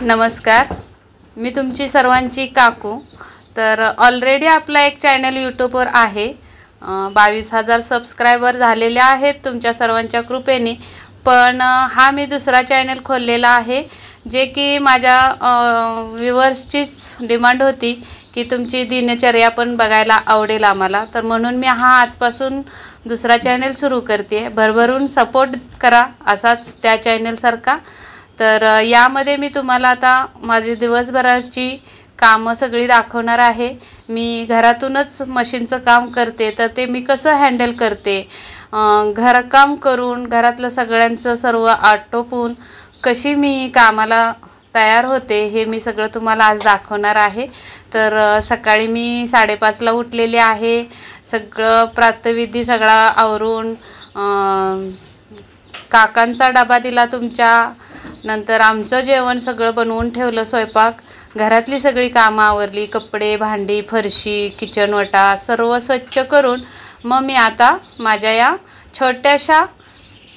नमस्कार, मी तुमची सर्वांची काकू। तर ऑलरेडी आपला एक चॅनल यूट्यूबवर आहे, 22,000 सबस्क्रायबर झालेले आहेत तुमच्या सर्वांच्या कृपेने। पण हा मी दुसरा चॅनल खोललेला आहे जे की माझ्या व्ह्यूअर्सचीच डिमांड होती की तुमची दिनचर्या पण बघायला आवडेल आम्हाला। तर म्हणून मी हा आजपासून दुसरा चॅनल सुरू करते। भरभरून सपोर्ट करा असाच त्या चॅनलसारखा। तर यामध्ये मी तुम्हाला आता माझी दिवसभराची कामं सगळी दाखवणार आहे। मी घरातूनच मशीनचं काम करते, तर ते मी कसं हँडल करते, घरकाम करून घरातलं सगळ्यांचं सर्व आटोपून कशी मी कामाला तयार होते हे मी सगळं तुम्हाला आज दाखवणार आहे। तर सकाळी मी 5:30ला उठलेले आहे। सगळं प्रातःविधी सगळा आवरून काकांचा डबा दिला तुमच्या, नंतर आमचं जेवण सगळं बनवून ठेवलं, स्वयंपाक, घरातली सगळी कामं आवरली, कपडे, भांडी, फरशी, किचन वटा सर्व स्वच्छ करून मग मी आता माझ्या या छोट्याशा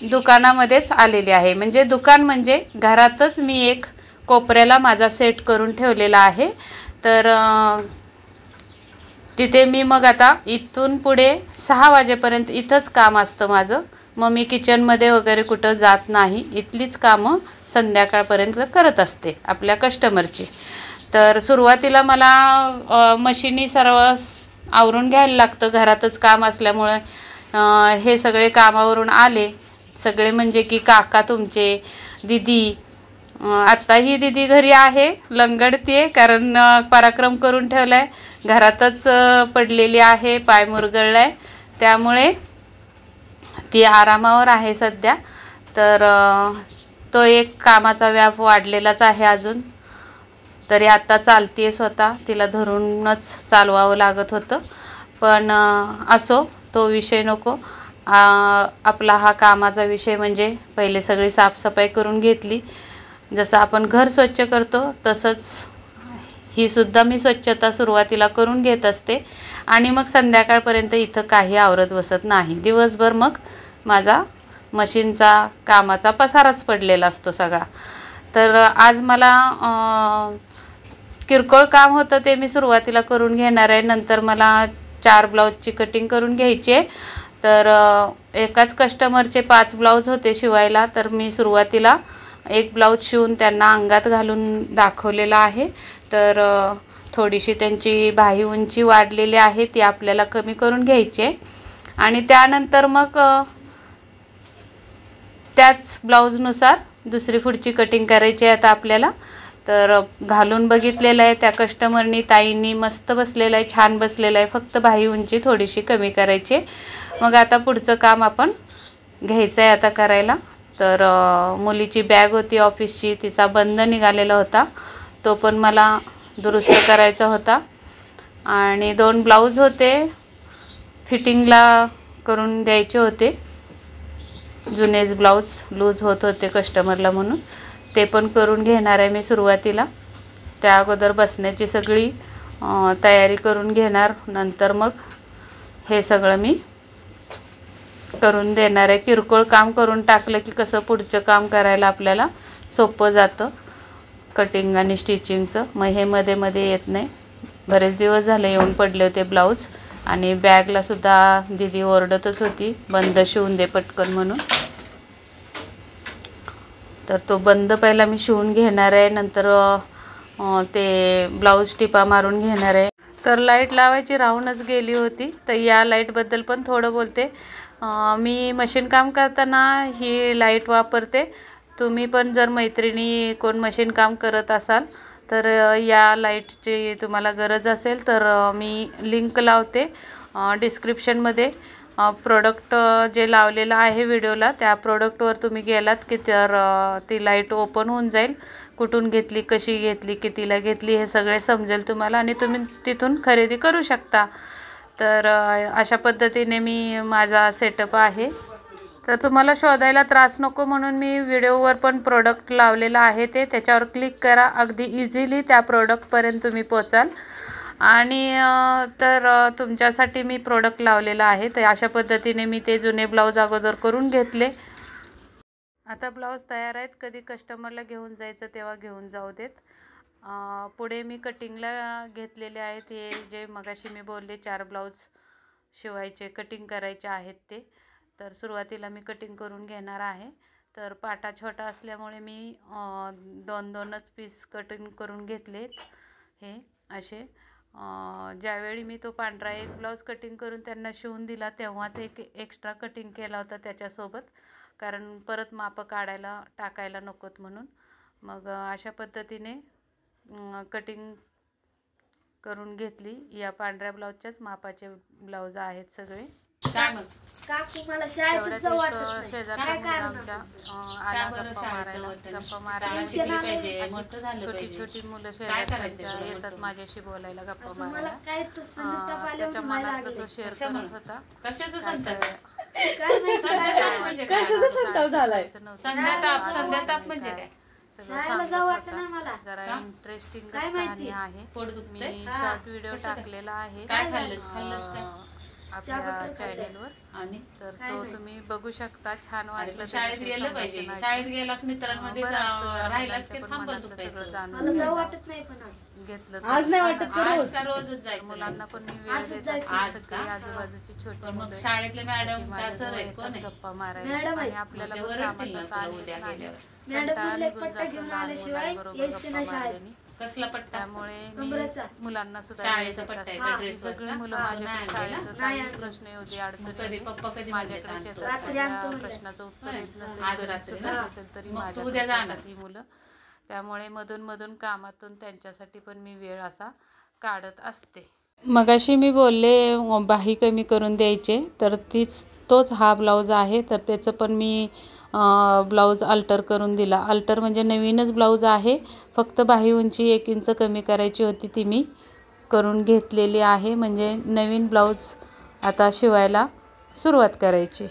दुकानामध्येच आलेले आहे। म्हणजे दुकान म्हणजे घरातच मी एक कोपऱ्याला माझा सेट करून ठेवलेला आहे। तर तिथे मी मग आता इथून पुढे 6 वाजेपर्यंत इथंच काम असतं माझं। मग मी किचनमध्ये वगैरे कुठं जात नाही, इथलीच कामं संध्याकाळपर्यंत करत असते आपल्या कस्टमरची। तर सुरुवातीला मला मशीनी सर्व आवरून घ्यायला लागतं, घरातच काम असल्यामुळे। हे सगळे कामावरून आले सगळे, म्हणजे की काका तुमचे, दीदी, आत्ता ही दीदी घरी आहे, लंगडते कारण पराक्रम करून ठेवलाय, घरातच पडलेली आहे, पाय मुरगळलाय, त्यामुळे ती आरामावर आहे सध्या। तर तो एक कामाचा व्याप वाढलेलाच आहे अजून तरी। आता चालते स्वतः, तिला धरूनच चालवावं लागत होतं, पण असो तो विषय नको। आपला हा कामाचा विषय म्हणजे पहिले सगळी साफसफाई करून घेतली। जसं आपण घर स्वच्छ करतो तसंच ही सुद्धा मी स्वच्छता सुरुवातीला करून घेत असते आणि मग संध्याकाळपर्यंत इथं काही आवरत बसत नाही। दिवसभर मग माझा मशीनचा कामाचा पसाराच पडलेला असतो सगळा। तर आज मला किरकोळ काम होतं ते मी सुरुवातीला करून घेणार आहे। नंतर मला 4 ब्लाऊजची कटिंग करून घ्यायची आहे। तर एकाच कस्टमरचे 5 ब्लाऊज होते शिवायला, तर मी सुरुवातीला एक ब्लाऊज शिवून त्यांना अंगात घालून दाखवलेला आहे। तर थोडीशी त्यांची बाही उंची वाढलेली आहे, ती आपल्याला कमी करून घ्यायची आहे आणि त्यानंतर मग त्याच ब्लाऊजनुसार दुसरी पुढची कटिंग करायची आहे आता आपल्याला। तर घालून बघितलेलं आहे त्या कस्टमरनी, ताईंनी, मस्त बसलेलं आहे, छान बसलेलं आहे, फक्त बाही उंची थोडीशी कमी करायची। मग आता पुढचं काम आपण घ्यायचं आहे आता करायला। तर मुलीची बॅग होती ऑफिसची, तिचा बंद निघालेला होता, तो पण मला दुरुस्त करायचा होता आणि 2 ब्लाऊज होते फिटिंगला करून द्यायचे होते, जुनेच ब्लाऊज लूज होत होते कस्टमरला म्हणून, ते पण करून घेणार आहे मी सुरुवातीला। त्या अगोदर बसण्याची सगळी तयारी करून घेणार, नंतर मग हे सगळं मी करून देणार आहे। किरकोळ काम करून टाकलं की कसं पुढचं काम करायला आपल्याला सोपं जातं, कटिंग आणि स्टिचिंगचं। मग हे मध्ये मध्ये येत नाही, बरेच दिवस झाले येऊन पडले होते ब्लाऊज। आणि बॅगला सुद्धा दीदी ओरडतच होती, बंद शिवून दे पटकन म्हणून। तर तो बंद पहिला मी शिवून घेणार आहे, नंतर ते ब्लाऊज टिपा मारून घेणार आहे। तर लाईट लावायची राहूनच गेली होती, तर या लाईटबद्दल पण थोडं बोलते। मी मशीन काम करताना ही लाईट वापरते। तुम्ही पण जर मैत्रिणी कोण मशीन काम करत असाल तर या लाईटची तुम्हाला गरज असेल तर मी लिंक लावते डिस्क्रिप्शनमध्ये। प्रोडक्ट जे लावलेलं आहे व्हिडिओला, त्या प्रोडक्टवर तुम्ही गेलात की तर ती लाईट ओपन होऊन जाईल, कुठून घेतली, कशी घेतली, कितीला घेतली हे सगळे समजेल तुम्हाला आणि तुम्ही तिथून खरेदी करू शकता। तर अशा पद्धतीने मी माझा सेटअप आहे। तर तुम्हाला शोधायला त्रास नको म्हणून मी व्हिडिओवर पण प्रोडक्ट लावलेला आहे, ते त्याच्यावर क्लिक करा, अगदी इझिली त्या प्रोडक्टपर्यंत तुम्ही पोचाल। आणि तर तुमच्यासाठी मी प्रोडक्ट लावलेला आहे, तर अशा पद्धतीने मी ते जुने ब्लाऊज अगोदर करून घेतले आता ब्लाऊज तयार आहेत, कधी कस्टमरला घेऊन जायचं तेव्हा घेऊन जाऊ देत. पुढे मी कटिंगला घेतलेले आहेत. हे जे मगाशी मी बोलले 4 ब्लाऊज शिवायचे कटिंग करायचे आहेत ते. तर सुरुवातीला मी कटिंग करून घेणार आहे. तर पाटा छोटा असल्यामुळे मी 2-2च पीस कटिंग करून घेतलेत. हे असे ज्यावेळी मी तो पांढरा एक ब्लाऊज कटिंग करून त्यांना शिवून दिला तेव्हाच एक एक्स्ट्रा कटिंग केला होता त्याच्यासोबत, कारण परत माप काढायला टाकायला नकोत म्हणून. मग अशा पद्धतीने कटिंग करून घेतली. या पांढऱ्या ब्लाऊजच्याच मापाचे ब्लाऊज आहेत सगळे. काय मग काकू मला शाळेत जाऊ वाटत नाही. शेजारच्या मुलांच्या आल्या गप्पा मारायला छोटी छोटी मुलं शेजारच्या येतात माझ्याशी बोलायला, गप्पा मारायला. त्याच्या मनातलं तो शेअर करत होता. कशाचं संताप म्हणजे काय? जरा इंटरेस्टिंग कहाणी आहे. मी शॉर्ट व्हिडिओ टाकलेला आहे आपल्या चॅनेलवर, आणि तर तो तुम्ही बघू शकता. छान वाटलं. शाळेत गेलं पाहिजे. शाळेत गेलास मित्रांमध्ये राहिलास की थांबत घेतलं आज नाही वाटत, रोजच जायचं. मुलांना पण मी वेळ देत असते. आजूबाजूची छोटी मग शाळेतले मॅडम गप्पा मारायला आणि आपल्याला कसला पट्टा, त्यामुळे मुलांना सुद्धा सगळी मुलं माझ्याकडे शाळेचं काही प्रश्न येऊ दे, अडचणी पप्पा कधी माझ्याकडे प्रश्नाचं उत्तर येत नसेल तरी माझ्याकडे ही मुलं. त्यामुळे मधून मधून कामातून त्यांच्यासाठी पण मी वेळ असा काढत असते. मगाशी मी बोलले बाही कमी करून द्यायचे, तर तोच हा ब्लाऊज आहे. तर त्याचं पण मी ब्लाऊज अल्टर करून दिला. अल्टर म्हणजे नवीनच ब्लाऊज आहे, फक्त बाही उंची 1 इंच कमी करायची होती, ती मी करून घेतलेली आहे. म्हणजे नवीन ब्लाऊज आता शिवायला सुरुवात करायची.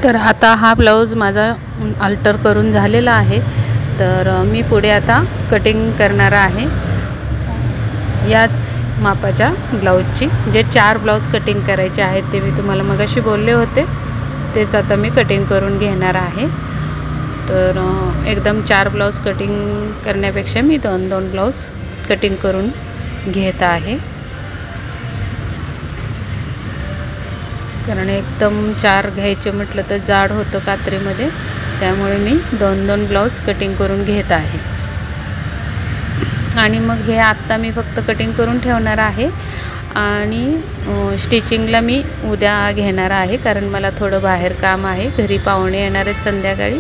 तर आता हा ब्लाऊज माझा अल्टर करून झालेला आहे. तर मी पुढे आता कटिंग करणार आहे याच मापाच्या ब्लाऊजची. जे 4 ब्लाऊज कटिंग करायचे आहेत ते मी तुम्हाला मगाशी बोलले होते, तेच आता मी कटिंग करून घेणार आहे. तर एकदम 4 ब्लाऊज कटिंग करण्यापेक्षा मी 2-2 ब्लाऊज कटिंग करून घेत आहे, कारण एकदम 4 घ्यायचे म्हटलं तर जाड होतं कात्रीमध्ये. त्यामुळे मी 2-2 ब्लाऊज कटिंग करून घेत आहे. आणि मग हे आत्ता मी फक्त कटिंग करून ठेवणार आहे आणि स्टिचिंगला मी उद्या घेणार आहे, कारण मला थोडं बाहेर काम आहे. घरी पाहुणे येणार आहेत संध्याकाळी,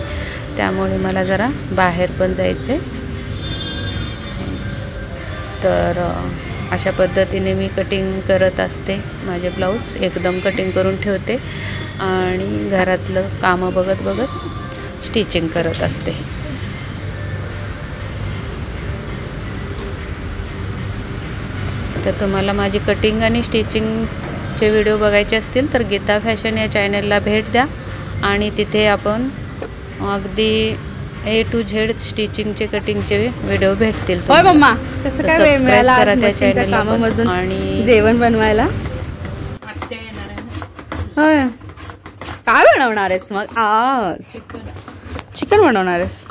त्यामुळे मला जरा बाहेर पण जायचं आहे. तर अशा पद्धतीने मी कटिंग करत असते. माझे ब्लाऊज एकदम कटिंग करून ठेवते आणि घरातलं कामं बघत बघत स्टिचिंग करत असते. तर तुम्हाला माझी कटिंग आणि स्टिचिंगचे व्हिडिओ बघायचे असतील तर गीता फॅशन या चॅनलला भेट द्या आणि तिथे आपण अगदी A to Z स्टिचिंगचे कटिंगचे व्हिडिओ भेटतील. होय मम्मा, कसं काय वेळ मिळाला आज मशीनच्या कामामधून आणि जेवण बनवायला? होय, काय बनवणार आहेस मग आज? चिकन बनवणार आहेस?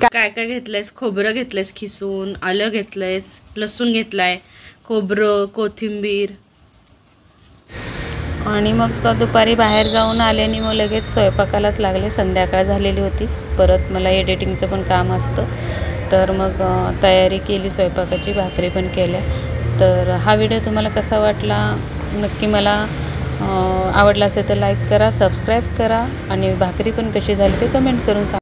काय काय घेतलंयस? खोबरं घेतलंयस खिसून, आलं घेतलंयस, लसूण घेतलाय, खोबरं, कोथिंबीर. आणि मग तो दुपारी बाहेर जाऊन आले आणि मग लगेच स्वयंपाकालाच लागले. संध्याकाळ झालेली होती. परत मला एडिटिंगचं पण काम असतं, तर मग तयारी केली स्वयंपाकाची, भाकरी पण केल्या. तर हा व्हिडिओ तुम्हाला कसा वाटला नक्की मला आवडला असेल तर लाईक करा, सबस्क्राईब करा आणि भाकरी पण कशी झाली ते कमेंट करून सांगा.